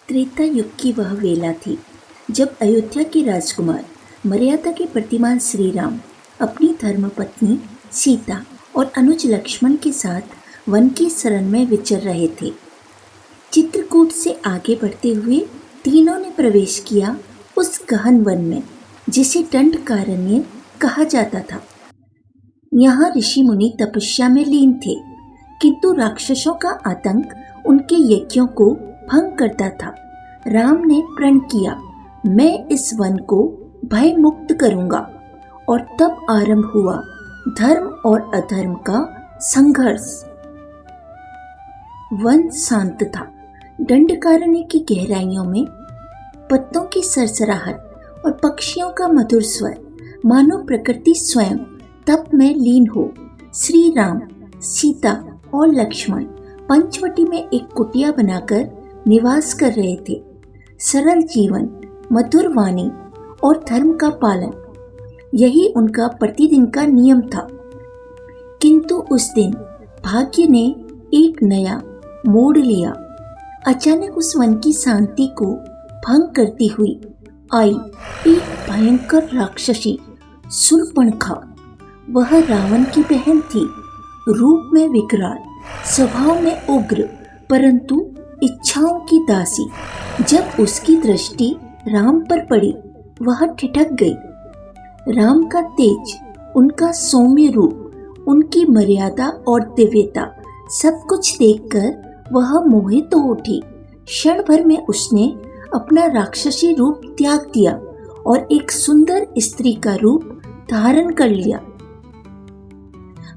त्रेता युग की वह वेला थी जब अयोध्या के राजकुमार मर्यादा के प्रतिमान श्री राम अपनी धर्मपत्नी सीता और अनुज लक्ष्मण के साथ वन की शरण में विचर रहे थे। चित्रकूट से आगे बढ़ते हुए तीनों ने प्रवेश किया उस गहन वन में जिसे दंडकारण्य कहा जाता था। यहाँ ऋषि मुनि तपस्या में लीन थे, किंतु राक्षसों का आतंक उनके यज्ञों को भंग करता था। राम ने प्रण किया, मैं इस वन को भय मुक्त करूंगा, और तब आरंभ हुआ धर्म और अधर्म का संघर्ष। वन शांत था। दंडकारण्य की गहराइयों में पत्तों की सरसराहट और पक्षियों का मधुर स्वर मानो प्रकृति स्वयं तप में लीन हो। श्री राम, सीता और लक्ष्मण पंचवटी में एक कुटिया बनाकर निवास कर रहे थे। सरल जीवन, मधुर वाणी और धर्म का पालन, यही उनका प्रतिदिन का नियम था। किंतु उस दिन भाग्य ने एक नया मोड़ लिया। अचानक उस वन की शांति को भंग करती हुई आई एक भयंकर राक्षसी शूर्पणखा। वह रावण की बहन थी, रूप में विकराल, स्वभाव में उग्र, परंतु इच्छाओं की दासी। जब उसकी दृष्टि राम पर पड़ी, वह ठिठक गई। राम का तेज, उनका सौम्य रूप, उनकी मर्यादा और दिव्यता, सब कुछ देखकर वह मोहित हो उठी। क्षण भर में उसने अपना राक्षसी रूप त्याग दिया और एक सुंदर स्त्री का रूप धारण कर लिया।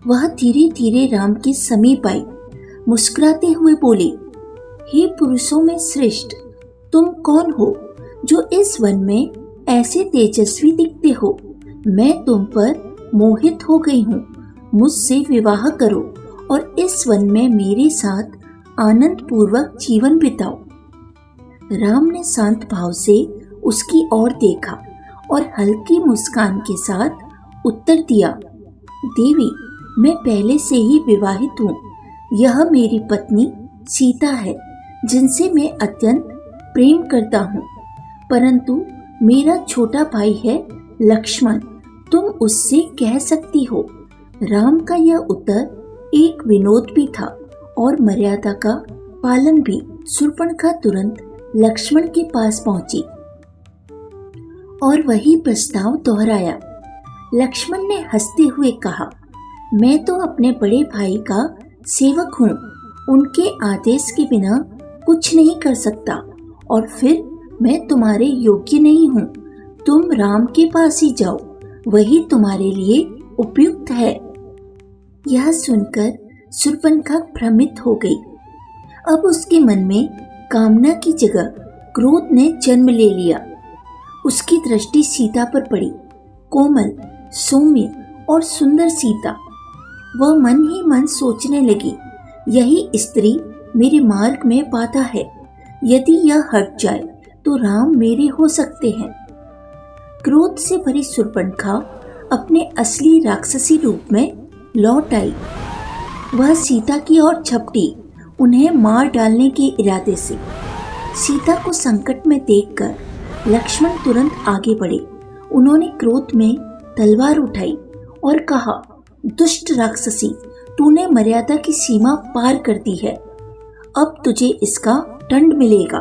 वह धीरे धीरे राम के समीप आई, मुस्कुराते हुए बोली, हे पुरुषों में श्रेष्ठ, तुम कौन हो जो इस वन में ऐसे तेजस्वी दिखते हो? मैं तुम पर मोहित हो गई हूँ। मुझसे विवाह करो और इस वन में मेरे साथ आनंद पूर्वक जीवन बिताओ। राम ने शांत भाव से उसकी ओर देखा और हल्की मुस्कान के साथ उत्तर दिया, देवी, मैं पहले से ही विवाहित हूँ। यह मेरी पत्नी सीता है, जिनसे मैं अत्यंत प्रेम करता हूँ। परंतु मेरा छोटा भाई है लक्ष्मण, तुम उससे कह सकती हो। राम का यह उत्तर एक विनोद भी था और मर्यादा का पालन भी। शूर्पणखा तुरंत लक्ष्मण के पास पहुंची और वही प्रस्ताव दोहराया। लक्ष्मण ने हंसते हुए कहा, मैं तो अपने बड़े भाई का सेवक हूँ, उनके आदेश के बिना कुछ नहीं कर सकता, और फिर मैं तुम्हारे योग्य नहीं हूँ। तुम राम के पास ही जाओ, वही तुम्हारे लिए उपयुक्त है। यह सुनकर शूर्पणखा भ्रमित हो गई। अब उसके मन में कामना की जगह क्रोध ने जन्म ले लिया। उसकी दृष्टि सीता पर पड़ी, कोमल, सौम्य और सुंदर सीता। वह मन ही मन सोचने लगी, यही स्त्री मेरे मार्ग में बाधा है। यदि यह हट जाए तो राम मेरे हो सकते हैं। क्रोध से भरी शूर्पणखा अपने असली राक्षसी रूप में लौट आई। वह सीता की ओर झपटी, उन्हें मार डालने के इरादे से। सीता को संकट में देखकर लक्ष्मण तुरंत आगे बढ़े। उन्होंने क्रोध में तलवार उठाई और कहा, दुष्ट राक्षसी, तूने मर्यादा की सीमा पार कर दी है, अब तुझे इसका दंड मिलेगा।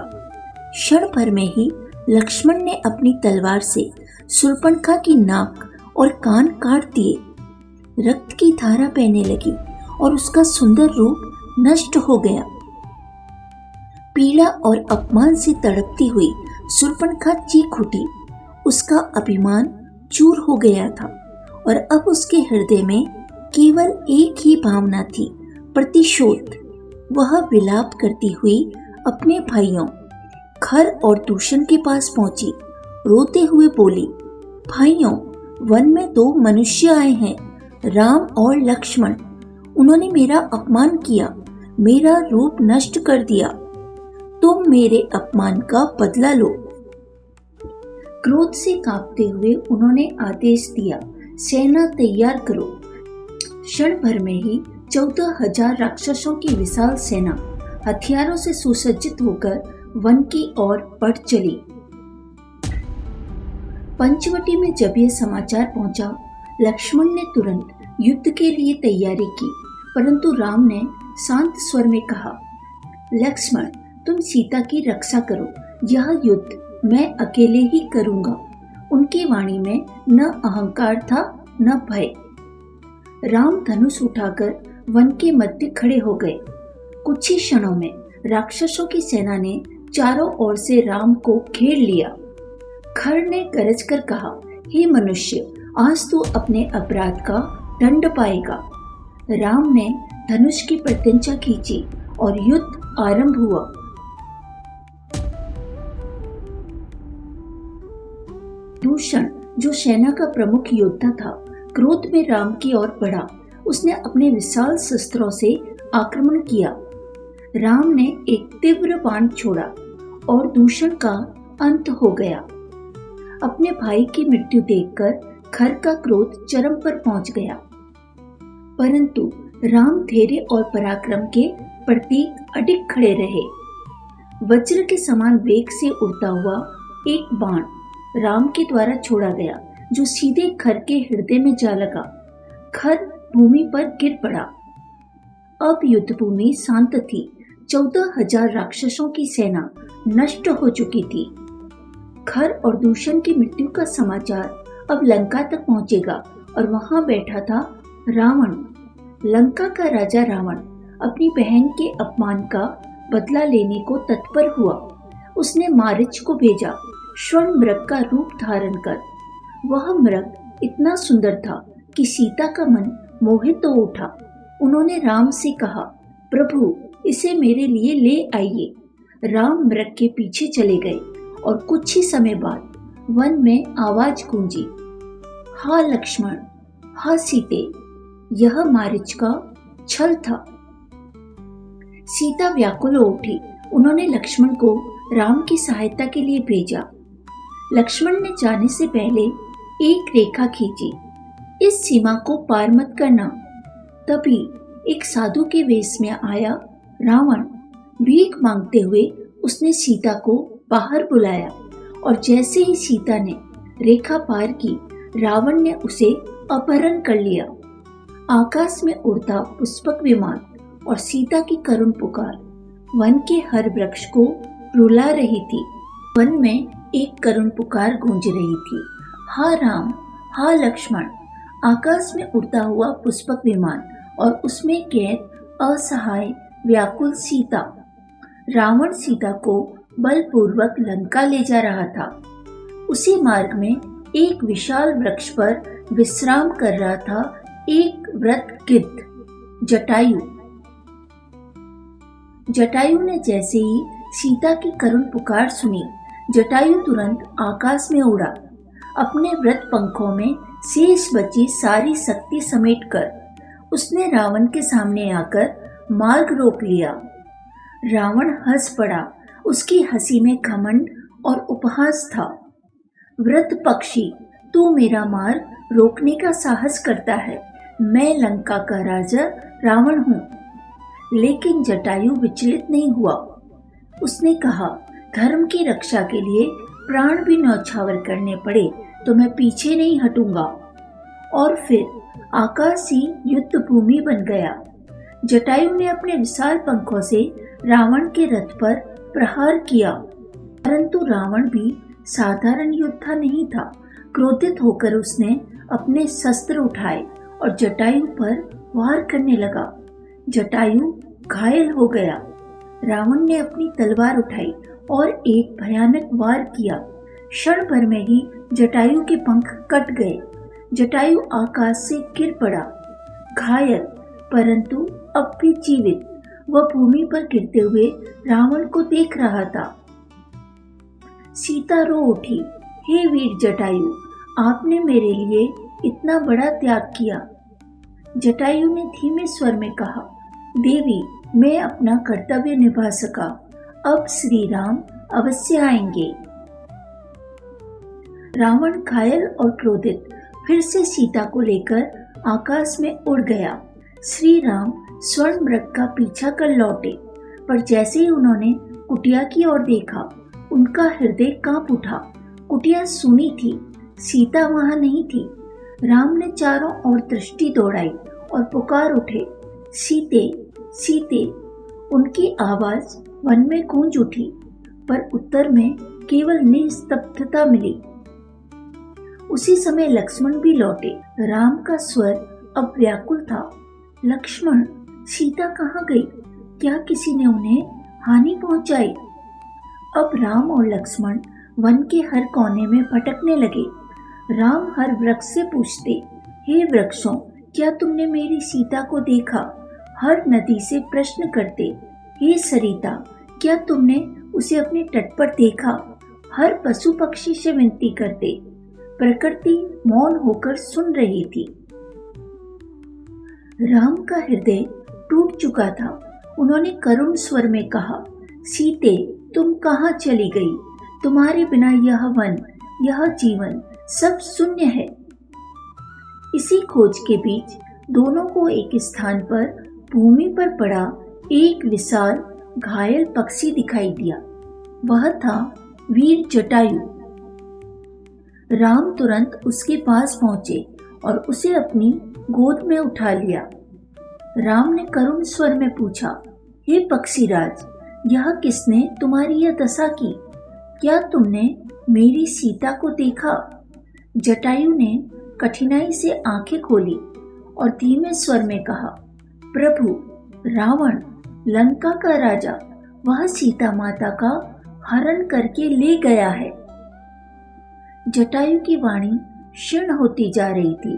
क्षण भर में ही लक्ष्मण ने अपनी तलवार से शूर्पणखा की नाक और कान काट दिए। रक्त की धारा बहने लगी और उसका सुंदर रूप नष्ट हो गया। पीड़ा और अपमान से तड़पती हुई शूर्पणखा चीख उठी। उसका अभिमान चूर हो गया था और अब उसके हृदय में केवल एक ही भावना थी, प्रतिशोध। वह विलाप करती हुई अपने भाइयों खर और दूषण के पास पहुंची। रोते हुए बोली, भाइयों, वन में दो मनुष्य आए हैं, राम और लक्ष्मण। उन्होंने मेरा अपमान किया, मेरा रूप नष्ट कर दिया। तुम मेरे अपमान का बदला लो। क्रोध से कांपते हुए उन्होंने आदेश दिया, सेना तैयार करो। क्षण भर में ही 14,000 राक्षसों की विशाल सेना हथियारों से सुसज्जित होकर वन की ओर बढ़ चली। पंचवटी में जब यह समाचार पहुंचा, लक्ष्मण ने तुरंत युद्ध के लिए तैयारी की, परंतु राम ने शांत स्वर में कहा, लक्ष्मण, तुम सीता की रक्षा करो, यह युद्ध मैं अकेले ही करूंगा। उनकी वाणी में न अहंकार था न भय। राम धनुष उठाकर वन के मध्य खड़े हो गए। कुछ ही क्षणों में राक्षसों की सेना ने चारों ओर से राम को घेर लिया। खर ने गरज कर कहा, हे मनुष्य, आज तू अपने अपराध का दंड पाएगा। राम ने धनुष की प्रत्यंचा खींची और युद्ध आरंभ हुआ। दूषण, जो सेना का प्रमुख योद्धा था, क्रोध में राम की ओर बढ़ा। उसने अपने विशाल शस्त्रों से आक्रमण किया। राम ने एक तीव्र बाण छोड़ा और दूषण का अंत हो गया। अपने भाई की मृत्यु देखकर खर का क्रोध चरम पर पहुंच गया, परंतु राम धैर्य और पराक्रम के प्रतीक अडिग खड़े रहे। वज्र के समान वेग से उड़ता हुआ एक बाण राम के द्वारा छोड़ा गया, जो सीधे खर के हृदय में जा लगा। खर भूमि पर गिर पड़ा। अब युद्ध भूमि शांत थी। 14,000 राक्षसों की सेना नष्ट हो चुकी थी। खर और दूषण की मृत्यु का समाचार अब लंका तक पहुंचेगा और वहां बैठा था रावण। लंका का राजा रावण अपनी बहन के अपमान का बदला लेने को तत्पर हुआ। उसने मारीच को भेजा, स्वर्ण मृग का रूप धारण कर। वह मृग इतना सुंदर था कि सीता का मन मोहित हो उठा। उन्होंने राम से कहा, प्रभु, इसे मेरे लिए ले आइए। राम मृग के पीछे चले गए और कुछ ही समय बाद वन में आवाज गूंजी, हा लक्ष्मण, हा सीते। यह मारीच का छल था। सीता व्याकुल हो उठी। उन्होंने लक्ष्मण को राम की सहायता के लिए भेजा। लक्ष्मण ने जाने से पहले एक रेखा खींची, इस सीमा को पार मत करना। तभी एक साधु के वेश में आया रावण। भीख मांगते हुए उसने सीता को बाहर बुलाया और जैसे ही सीता ने रेखा पार की, रावण ने उसे अपहरण कर लिया। आकाश में उड़ता पुष्पक विमान और सीता की करुण पुकार वन के हर वृक्ष को रुला रही थी। वन में एक करुण पुकार गूंज रही थी, हा राम, हा लक्ष्मण। आकाश में उड़ता हुआ पुष्पक विमान और उसमें कैद असहाय व्याकुल सीता। रावण सीता को बलपूर्वक लंका ले जा रहा था। उसी मार्ग में एक विशाल वृक्ष पर विश्राम कर रहा था एक वृद्ध गिद्ध, जटायु। जटायु ने जैसे ही सीता की करुण पुकार सुनी, जटायु तुरंत आकाश में उड़ा। अपने वृद्ध पंखों में शेष बची सारी शक्ति समेटकर उसने रावण के सामने आकर मार्ग रोक लिया। रावण हंस पड़ा। उसकी हंसी में घमंड और उपहास था। वृद्ध पक्षी, तू मेरा मार्ग रोकने का साहस करता है। मैं लंका का राजा रावण हूँ। लेकिन जटायु विचलित नहीं हुआ। उसने कहा, धर्म की रक्षा के लिए प्राण भी न्यौछावर करने पड़े तो मैं पीछे नहीं हटूंगा। और फिर आकाश ही युद्ध भूमि बन गया। जटायु ने अपने विशाल पंखों से रावण के रथ पर प्रहार किया, परंतु रावण भी साधारण योद्धा नहीं था। क्रोधित होकर उसने अपने शस्त्र उठाए और जटायु पर वार करने लगा। जटायु घायल हो गया। रावण ने अपनी तलवार उठाई और एक भयानक वार किया। क्षण भर में ही जटायु के पंख कट गए। जटायु आकाश से गिर पड़ा, घायल परंतु अब भी जीवित। वह भूमि पर गिरते हुए रावण को देख रहा था। सीता रो उठी, हे वीर जटायु, आपने मेरे लिए इतना बड़ा त्याग किया। जटायु ने धीमे स्वर में कहा, देवी, मैं अपना कर्तव्य निभा सका। अब श्री राम अवश्य आएंगे। रावण घायल और क्रोधित फिर से सीता को लेकर आकाश में उड़ गया। श्री राम स्वर्ण मृग का पीछा कर लौटे, पर जैसे ही उन्होंने कुटिया की ओर देखा। उनका हृदय कांप उठा। कुटिया सूनी थी, सीता वहां नहीं थी। राम ने चारों ओर दृष्टि दौड़ाई और पुकार उठे, सीते सीते। उनकी आवाज वन में गूंज उठी, पर उत्तर में केवल निस्तब्धता मिली। उसी समय लक्ष्मण भी लौटे। राम का स्वर अब व्याकुल था, लक्ष्मण, सीता कहाँ गई? क्या किसी ने उन्हें हानि पहुंचाई? अब राम और लक्ष्मण वन के हर कोने में भटकने लगे। राम हर वृक्ष से पूछते, हे वृक्षों, क्या तुमने मेरी सीता को देखा? हर नदी से प्रश्न करते, हे सरिता, क्या तुमने उसे अपने तट पर देखा? हर पशु पक्षी से विनती करते। प्रकृति मौन होकर सुन रही थी। राम का हृदय टूट चुका था। उन्होंने करुण स्वर में कहा, सीते, तुम कहाँ चली गई? तुम्हारे बिना यह वन, यह जीवन सब शून्य है। इसी खोज के बीच दोनों को एक स्थान पर भूमि पर पड़ा एक विशाल घायल पक्षी दिखाई दिया। वह था वीर जटायु। राम तुरंत उसके पास पहुंचे और उसे अपनी गोद में उठा लिया। राम ने करुण स्वर में पूछा, हे पक्षीराज, यह किसने तुम्हारी यह दशा की? क्या तुमने मेरी सीता को देखा? जटायु ने कठिनाई से आंखें खोली और धीमे स्वर में कहा, प्रभु, रावण, लंका का राजा, वह सीता माता का हरण करके ले गया है। जटायु की वाणी क्षीण होती जा रही थी।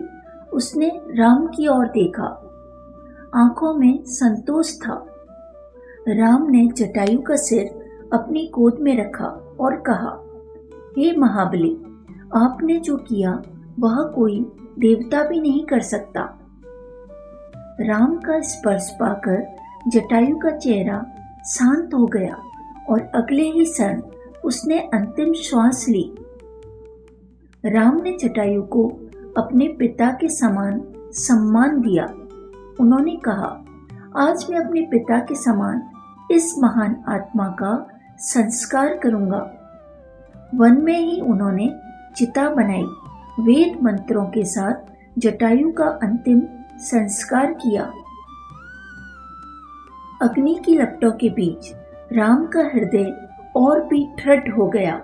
उसने राम की ओर देखा। आंखों में संतोष था। राम ने जटायु का सिर अपनी गोद में रखा और कहा, हे महाबली, आपने जो किया वह कोई देवता भी नहीं कर सकता। राम का स्पर्श पाकर जटायु का चेहरा शांत हो गया और अगले ही क्षण उसने अंतिम श्वास ली। राम ने जटायु को अपने पिता के समान सम्मान दिया। उन्होंने कहा, आज मैं अपने पिता के समान इस महान आत्मा का संस्कार करूंगा। वन में ही उन्होंने चिता बनाई। वेद मंत्रों के साथ जटायु का अंतिम संस्कार किया। अग्नि की लपटों के बीच राम का हृदय और भी दृढ़ हो गया।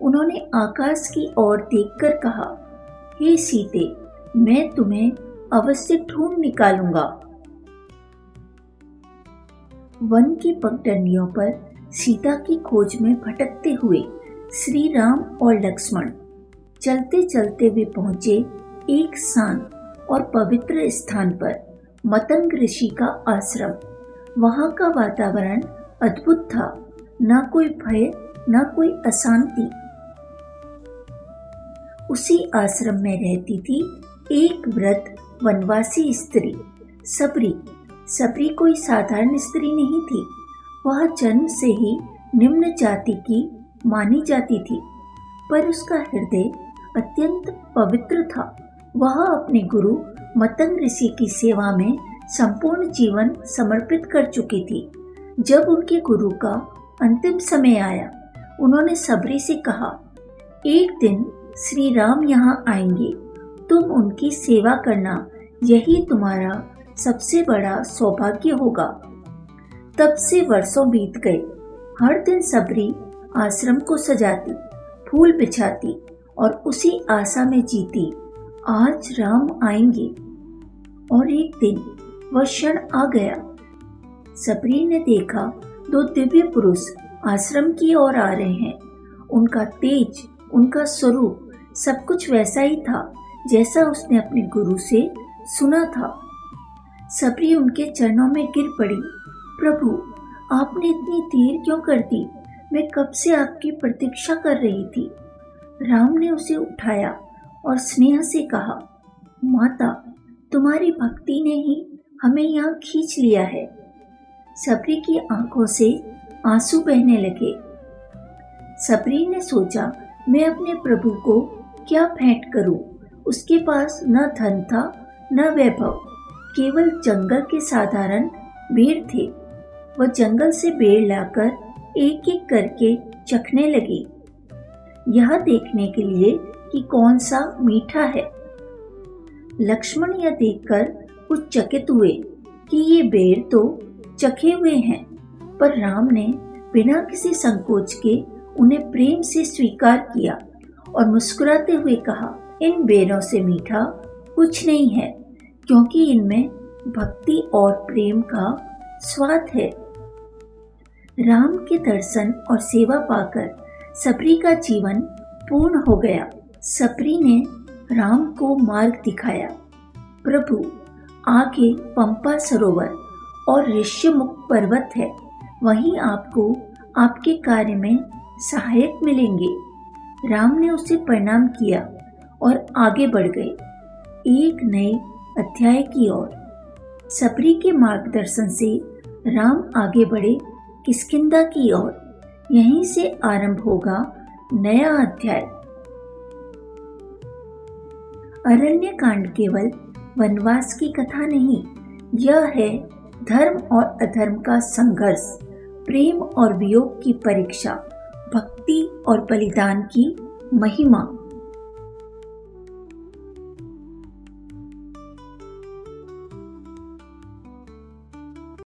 उन्होंने आकाश की ओर देखकर कहा, हे सीते, मैं तुम्हें अवश्य ढूंढ निकालूंगा। वन की पगडंडियों पर सीता की खोज में भटकते हुए श्री राम और लक्ष्मण चलते चलते वे पहुंचे एक शांत और पवित्र स्थान पर, मतंग ऋषि का आश्रम। वहां का वातावरण अद्भुत था, न कोई भय न कोई अशांति। उसी आश्रम में रहती थी एक वृद्ध वनवासी स्त्री, सबरी। सबरी कोई साधारण स्त्री नहीं थी। वह जन्म से ही निम्न जाति की मानी जाती थी, पर उसका हृदय अत्यंत पवित्र था। वह अपने गुरु मतंग ऋषि की सेवा में संपूर्ण जीवन समर्पित कर चुकी थी। जब उनके गुरु का अंतिम समय आया, उन्होंने सबरी से कहा, एक दिन श्री राम यहाँ आएंगे, तुम उनकी सेवा करना, यही तुम्हारा सबसे बड़ा सौभाग्य होगा। तब से वर्षों बीत गए। हर दिन सबरी आश्रम को सजाती, फूल बिछाती और उसी आशा में जीती, आज राम आएंगे। और एक दिन वह क्षण आ गया। सबरी ने देखा दो दिव्य पुरुष आश्रम की ओर आ रहे हैं। उनका तेज, उनका स्वरूप सब कुछ वैसा ही था जैसा उसने अपने गुरु से सुना था। सबरी उनके चरणों में गिर पड़ी। प्रभु, आपने इतनी देर क्यों कर दी? मैं कब से आपकी प्रतीक्षा कर रही थी। राम ने उसे उठाया और स्नेह से कहा, माता, तुम्हारी भक्ति ने ही हमें यहाँ खींच लिया है। सबरी की आंखों से आंसू बहने लगे। सबरी ने सोचा, मैं अपने प्रभु को क्या भेंट करूं? उसके पास न धन था न वैभव, केवल जंगल के साधारण भेड़ थे। वह जंगल से भेड़ लाकर एक एक करके चखने लगी, यह देखने के लिए कि कौन सा मीठा है। लक्ष्मण यह देखकर कुछ चकित हुए कि ये बेर तो चखे हुए हैं, पर राम ने बिना किसी संकोच के उन्हें प्रेम से स्वीकार किया और मुस्कुराते हुए कहा, इन बेरों से मीठा कुछ नहीं है, क्योंकि इनमें भक्ति और प्रेम का स्वाद है। राम के दर्शन और सेवा पाकर सबरी का जीवन पूर्ण हो गया। सबरी ने राम को मार्ग दिखाया, प्रभु आगे पंपा सरोवर और ऋष्यमुख पर्वत है, वहीं आपको आपके कार्य में सहायक मिलेंगे। राम ने उसे प्रणाम किया और आगे बढ़ गए एक नए अध्याय की ओर। सबरी के मार्गदर्शन से राम आगे बढ़े किष्किंधा की ओर। यहीं से आरंभ होगा नया अध्याय। अरण्य कांड केवल वनवास की कथा नहीं, यह है धर्म और अधर्म का संघर्ष, प्रेम और वियोग की परीक्षा, भक्ति और बलिदान की महिमा।